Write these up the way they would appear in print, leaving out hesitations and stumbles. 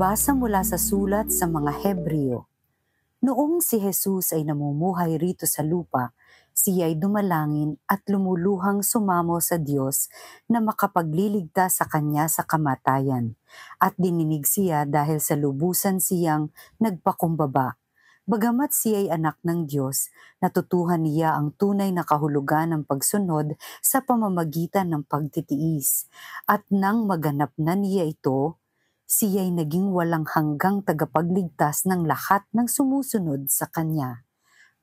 Pagbasa mula sa sulat sa mga Hebreo. Noong si Jesus ay namumuhay rito sa lupa, siya ay dumalangin at lumuluhang sumamo sa Diyos na makapagliligtas sa kanya sa kamatayan. At dininig siya dahil sa lubusan siyang nagpakumbaba. Bagamat siya ay anak ng Diyos, natutuhan niya ang tunay na kahulugan ng pagsunod sa pamamagitan ng pagtitiis. At nang maganap na niya ito, siya'y naging walang hanggang tagapagligtas ng lahat ng sumusunod sa Kanya.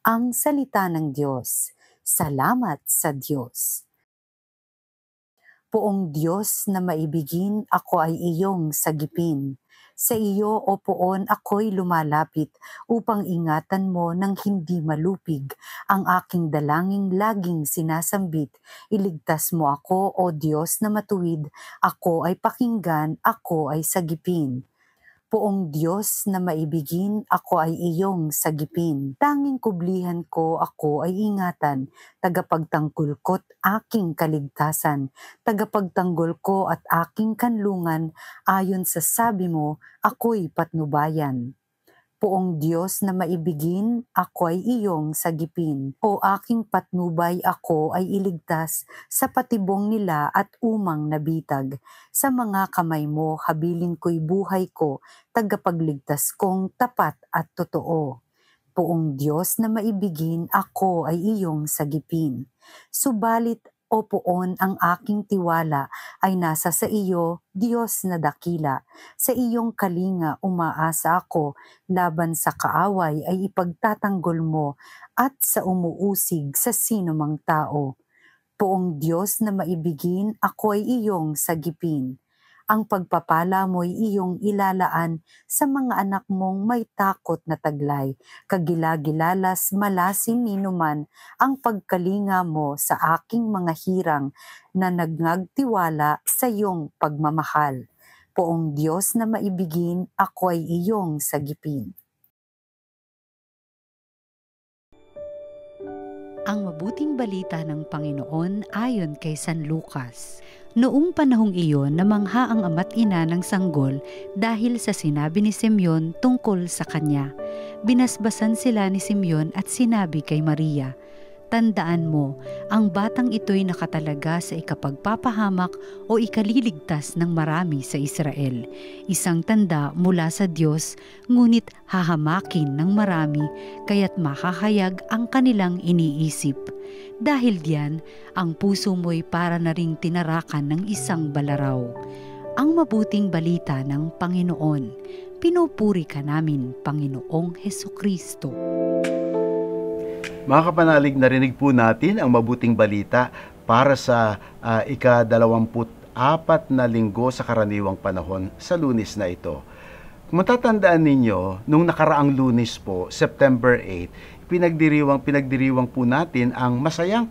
Ang salita ng Diyos. Salamat sa Diyos. Poong Diyos na maibigin, ako ay iyong sagipin. Sa iyo, O Poon, ako'y lumalapit upang ingatan mo ng hindi malupig ang aking dalangin laging sinasambit. Iligtas mo ako, O Diyos na matuwid, ako ay pakinggan, ako ay sagipin. Poong Diyos na maibigin, ako ay iyong sagipin. Tanging kublihan ko, ako ay ingatan, tagapagtanggol ko't aking kaligtasan, tagapagtanggol ko at aking kanlungan, ayon sa sabi mo, ako'y patnubayan. Poong Diyos na maibigin, ako ay iyong sagipin. O aking patnubay, ako ay iligtas sa patibong nila at umang nabitag. Sa mga kamay mo, habilin ko'y buhay ko, tagapagligtas kong tapat at totoo. Poong Diyos na maibigin, ako ay iyong sagipin. Subalit, O Poon, ang aking tiwala ay nasa sa iyo, Diyos na dakila. Sa iyong kalinga umaasa ako, laban sa kaaway ay ipagtatanggol mo at sa umuusig sa sinumang tao. Poong Diyos na maibigin, ako ay iyong sagipin. Ang pagpapala mo'y iyong ilalaan sa mga anak mong may takot na taglay. Kagilagilalas malasin ninuman ang pagkalinga mo sa aking mga hirang na nagngagtiwala sa iyong pagmamahal. Poong Diyos na maibigin, ako ay iyong sagipin. Ang mabuting balita ng Panginoon ayon kay San Lucas. Noong panahong iyon, namangha ang ama't ina ng sanggol dahil sa sinabi ni Simeon tungkol sa kanya. Binasbasan sila ni Simeon at sinabi kay Maria, "Tandaan mo, ang batang ito'y nakatalaga sa ikapagpapahamak o ikaliligtas ng marami sa Israel. Isang tanda mula sa Diyos, ngunit hahamakin ng marami, kaya't makahayag ang kanilang iniisip. Dahil diyan, ang puso mo'y para na ring tinarakan ng isang balaraw." Ang mabuting balita ng Panginoon. Pinupuri ka namin, Panginoong Hesukristo. Mga kapanalig, narinig po natin ang mabuting balita para sa ika-24 na linggo sa karaniwang panahon sa Lunes na ito. Kung matatandaan ninyo, nung nakaraang Lunes po, September 8, pinagdiriwang po natin ang masayang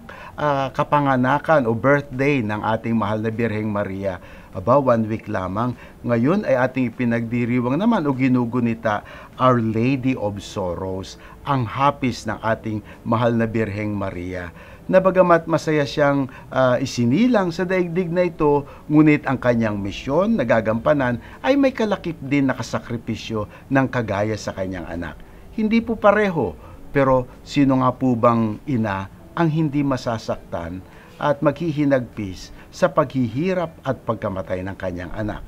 kapanganakan o birthday ng ating mahal na Birheng Maria. 1 week lamang. Ngayon ay ating ipinagdiriwang naman o ginugunita Our Lady of Sorrows, ang hapis ng ating mahal na Birheng Maria. Na bagamat masaya siyang isinilang sa daigdig na ito, ngunit ang kanyang misyon na gagampanan ay may kalakip din na kasakripisyo ng kagaya sa kanyang anak. Hindi po pareho, pero sino nga po bang ina ang hindi masasaktan at maghihinagpis sa paghihirap at pagkamatay ng kanyang anak?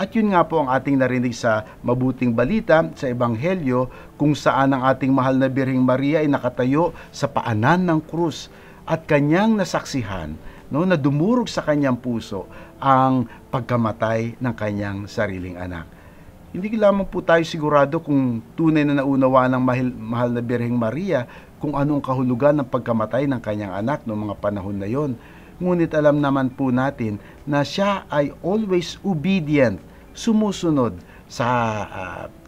At yun nga po ang ating narinig sa mabuting balita sa Ebanghelyo, kung saan ang ating mahal na Birheng Maria ay nakatayo sa paanan ng krus at kanyang nasaksihan, na dumurog sa kanyang puso ang pagkamatay ng kanyang sariling anak. Hindi lamang po tayo sigurado kung tunay na naunawaan ng mahal na Birheng Maria kung anong kahulugan ng pagkamatay ng kanyang anak noong mga panahon na yon. Ngunit alam naman po natin na siya ay always obedient, sumusunod sa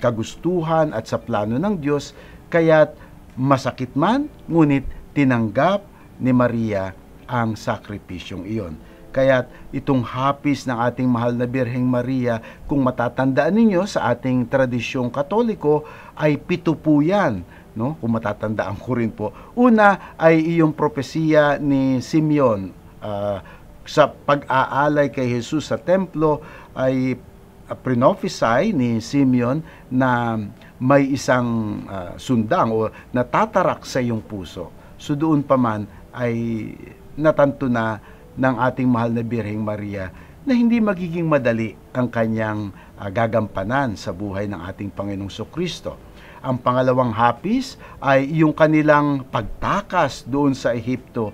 kagustuhan at sa plano ng Diyos, kaya't masakit man, ngunit tinanggap ni Maria ang sakripisyong iyon. Kaya't itong hapis ng ating mahal na Birheng Maria, kung matatandaan ninyo sa ating tradisyong Katoliko, ay 7 po yan. Kung matatandaan ko rin po. Una ay iyong propesiya ni Simeon sa pag-aalay kay Jesus sa templo, ay prinophesy ni Simeon na may isang sundang o natatarak sa iyong puso. So doon pa man ay natanto na ng ating mahal na Birheng Maria na hindi magiging madali ang kanyang gagampanan sa buhay ng ating Panginoong Kristo. Ang pangalawang hapis ay yung kanilang pagtakas doon sa Ehipto.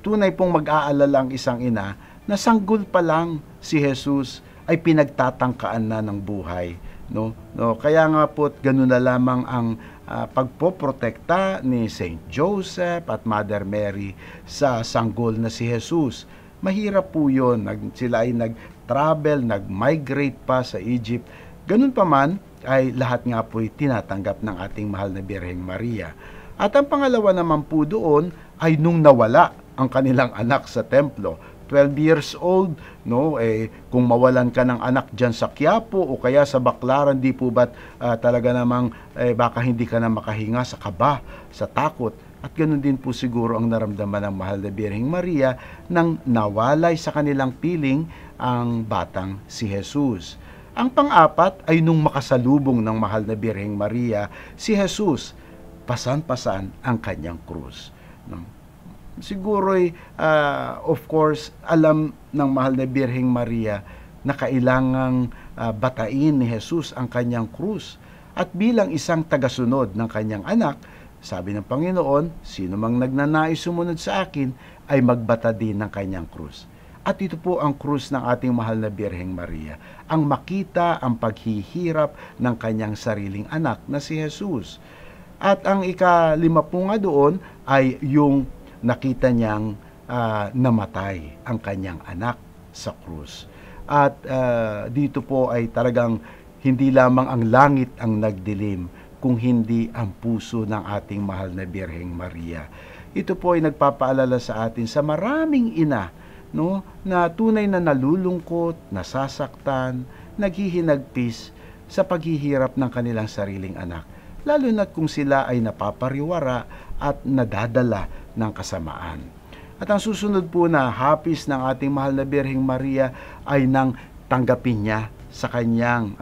Tunay pong mag-aalala ang isang ina na sanggol pa lang si Jesus ay pinagtatangkaan na ng buhay. Kaya nga po, ganun na lamang ang pagpoprotekta ni Saint Joseph at Mother Mary sa sanggol na si Jesus. Mahirap po yun. Sila ay nag-travel, nag-migrate pa sa Egypt. Ganun pa man, ay lahat nga po ay tinatanggap ng ating mahal na Birheng Maria. At ang pangalawa naman po doon ay nung nawala ang kanilang anak sa templo. 12 years old, kung mawalan ka ng anak dyan sa Quiapo o kaya sa Baclaran, di po ba't talaga namang baka hindi ka na makahinga sa kaba, sa takot. At ganoon din po siguro ang naramdaman ng mahal na Birheng Maria nang nawalay sa kanilang piling ang batang si Jesus. Ang pang-apat ay nung makasalubong ng mahal na Birheng Maria si Jesus, pasan-pasan ang kanyang krus. Siguro of course, alam ng mahal na Birheng Maria na kailangang batain ni Jesus ang kanyang krus. At bilang isang tagasunod ng kanyang anak, sabi ng Panginoon, sino mang nagnanais sumunod sa akin ay magbata din ng kanyang krus. At ito po ang krus ng ating mahal na Birheng Maria, ang makita ang paghihirap ng kanyang sariling anak na si Jesus. At ang ika-5 po nga doon ay yung nakita niyang namatay ang kanyang anak sa krus. At dito po ay talagang hindi lamang ang langit ang nagdilim, kung hindi ang puso ng ating mahal na Birheng Maria. Ito po ay nagpapaalala sa atin sa maraming ina, na tunay na nalulungkot, nasasaktan, naghihinagpis sa paghihirap ng kanilang sariling anak, lalo na kung sila ay napapariwara at nadadala ng kasamaan. At ang susunod po na hapis ng ating mahal na Birheng Maria ay nang tanggapin niya sa kanyang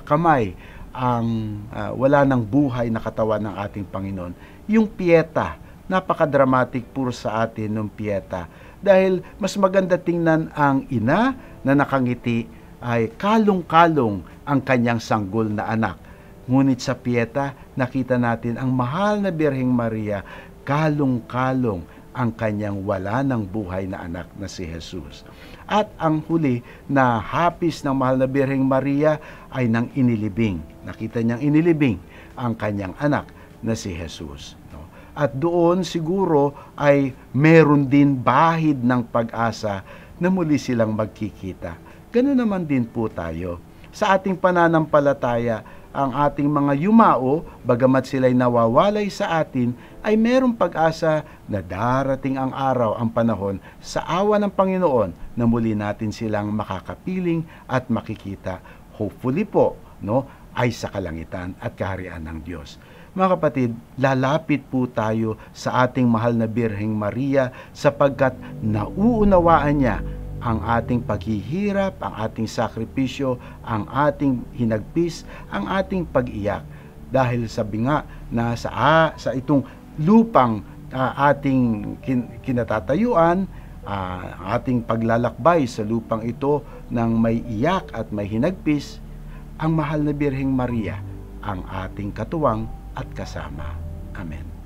kamay ang wala ng buhay na katawan ng ating Panginoon. Yung pieta, napaka-dramatic po sa atin ng pieta. Dahil mas maganda tingnan ang ina na nakangiti ay kalong-kalong ang kanyang sanggol na anak. Ngunit sa pieta, nakita natin ang mahal na Birheng Maria, kalong-kalong ang kanyang wala ng buhay na anak na si Jesus. At ang huli na hapis ng mahal na Birheng Maria ay nang inilibing. Nakita niyang inilibing ang kanyang anak na si Jesus. At doon siguro ay meron din bahid ng pag-asa na muli silang magkikita. Ganoon naman din po tayo. Sa ating pananampalataya, ang ating mga yumao, bagamat sila'y nawawalay sa atin, ay merong pag-asa na darating ang araw, ang panahon, sa awa ng Panginoon na muli natin silang makakapiling at makikita. Hopefully po, ay sa kalangitan at kaharian ng Diyos. Mga kapatid, lalapit po tayo sa ating mahal na Birheng Maria sapagkat nauunawaan niya ang ating paghihirap, ang ating sakripisyo, ang ating hinagpis, ang ating pag-iyak. Dahil sabi nga na sa itong lupang ating kinatatayuan, ating paglalakbay sa lupang ito ng may iyak at may hinagpis, ang mahal na Birheng Maria ang ating katuwang at kasama. Amen.